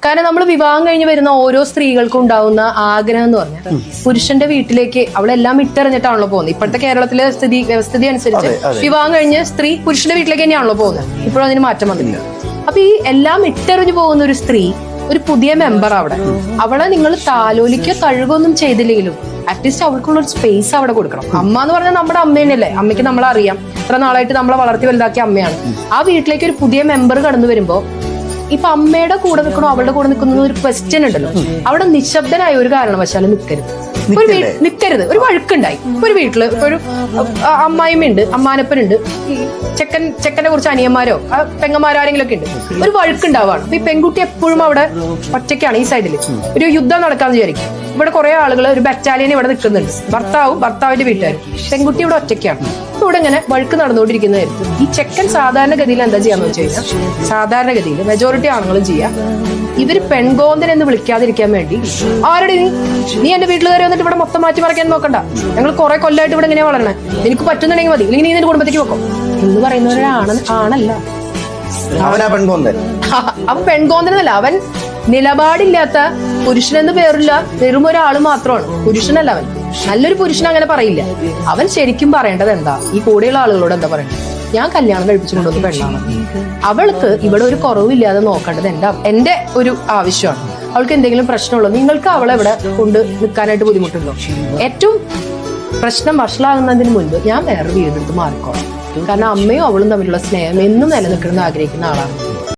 കാരണം നമ്മൾ വിവാഹം കഴിഞ്ഞ് വരുന്ന ഓരോ സ്ത്രീകൾക്കും ഉണ്ടാവുന്ന ആഗ്രഹം എന്ന് പറഞ്ഞാൽ പുരുഷന്റെ വീട്ടിലേക്ക് അവളെല്ലാം ഇട്ടെറിഞ്ഞിട്ടാണല്ലോ പോകുന്നത്. ഇപ്പോഴത്തെ കേരളത്തിലെ വ്യവസ്ഥിതി അനുസരിച്ച് വിവാഹം കഴിഞ്ഞ് സ്ത്രീ പുരുഷന്റെ വീട്ടിലേക്ക് തന്നെയാണല്ലോ പോകുന്നത്. ഇപ്പോഴും അതിന് മാറ്റം വന്നില്ല. അപ്പൊ ഈ എല്ലാം ഇട്ടെറിഞ്ഞു പോകുന്ന ഒരു സ്ത്രീ ഒരു പുതിയ മെമ്പർ അവിടെ, അവളെ നിങ്ങൾ താലോലിക്കോ തഴുകൊന്നും ചെയ്തില്ലെങ്കിലും അറ്റ്ലീസ്റ്റ് അവൾക്കുള്ള ഒരു സ്പേസ് അവിടെ കൊടുക്കണം. അമ്മ എന്ന് പറഞ്ഞാൽ നമ്മുടെ അമ്മേനല്ലേ, അമ്മയ്ക്ക് നമ്മളെ അറിയാം, ഇത്ര നാളായിട്ട് നമ്മളെ വളർത്തി വലുതാക്കിയ അമ്മയാണ്. ആ വീട്ടിലേക്ക് ഒരു പുതിയ മെമ്പർ കടന്നു വരുമ്പോ ഇപ്പൊ അമ്മയുടെ കൂടെ നിൽക്കണോ അവളുടെ കൂടെ നിൽക്കുന്ന ഒരു ക്വസ്റ്റ്യൻ ഉണ്ടല്ലോ, അവിടെ നിശബ്ദനായ ഒരു കാരണവശാലും നിൽക്കരുത്. നിൽക്കരുത്. ഒരു വഴക്കുണ്ടായി ഒരു വീട്ടില്, ഇപ്പൊ ഒരു അമ്മായിമ്മയുണ്ട്, അമ്മാനപ്പനുണ്ട്, ചെക്കനെ കുറിച്ച് അനിയന്മാരോ പെങ്ങന്മാരോ ആരെങ്കിലും ഒക്കെ ഉണ്ട്, ഒരു വഴക്കുണ്ടാവാണ്. അപ്പൊ ഈ പെൺകുട്ടി എപ്പോഴും അവിടെ ഒറ്റയ്ക്കാണ്. ഈ സൈഡിൽ ഒരു യുദ്ധം നടക്കാന്ന് വിചാരിക്കും. ഇവിടെ കുറെ ആളുകൾ, ഒരു ബറ്റാലിയൻ ഇവിടെ നിൽക്കുന്നുണ്ട്, ഭർത്താവിന്റെ വീട്ടുകാരും, പെൺകുട്ടി ഇവിടെ ഒറ്റയ്ക്കാണ്. ഇവിടെ ഇങ്ങനെ വഴക്ക് നടന്നുകൊണ്ടിരിക്കുന്നതായിരുന്നു. ഈ ചെക്കൻ സാധാരണഗതിയിൽ എന്താ ചെയ്യാന്ന് വെച്ച് കഴിഞ്ഞാൽ, സാധാരണഗതിയിൽ മെജോറിറ്റി ആണുങ്ങളും ചെയ്യാം, ഇവര് പെൺകോന്തൻ എന്ന് വിളിക്കാതിരിക്കാൻ വേണ്ടി, ആരുടെ നീ എന്റെ വീട്ടിൽ കയറി വന്നിട്ട് ഇവിടെ മൊത്തം മാറ്റി മറിക്കാൻ നോക്കണ്ട, ഞങ്ങൾ കുറെ കൊല്ലമായിട്ട് ഇവിടെ ഇങ്ങനെ വളരണേ, എനിക്ക് പറ്റുന്നുണ്ടെങ്കിൽ മതി, ഇല്ലെങ്കിൽ നീ നിന്റെ കുടുംബത്തേക്ക് വെക്കും എന്ന് പറയുന്നവരാണല്ല അവൻ പെൺകോന്തനല്ല, അവൻ നിലപാടില്ലാത്ത പുരുഷനെന്ന് പേരില്ല, വെറും ഒരാള് മാത്രമാണ്. പുരുഷനല്ല അവൻ. നല്ലൊരു പുരുഷൻ അങ്ങനെ പറയില്ല. അവൻ ശരിക്കും പറയേണ്ടത് എന്താ, ഈ കൂടെയുള്ള ആളുകളോട് എന്താ പറയണ്ടത്, ഞാൻ കല്യാണം കഴിപ്പിച്ചു കൊണ്ടുവന്ന പെണ്ണാണ്, അവൾക്ക് ഇവിടെ ഒരു കുറവില്ലാതെ നോക്കേണ്ടത് എന്റെ ഒരു ആവശ്യമാണ്. അവൾക്ക് എന്തെങ്കിലും പ്രശ്നമുള്ളൂ, നിങ്ങൾക്ക് അവളെ ഇവിടെ കൊണ്ട് നിൽക്കാനായിട്ട് ബുദ്ധിമുട്ടുണ്ടോ? ഏറ്റവും പ്രശ്നം വഷളാകുന്നതിന് മുൻപ് ഞാൻ വേറെ വീടെടുത്ത് മാറിക്കോളാം. കാരണം അമ്മയും അവളും തമ്മിലുള്ള സ്നേഹം എന്നും നിലനിൽക്കണമെന്ന് ആഗ്രഹിക്കുന്ന ആളാണ്.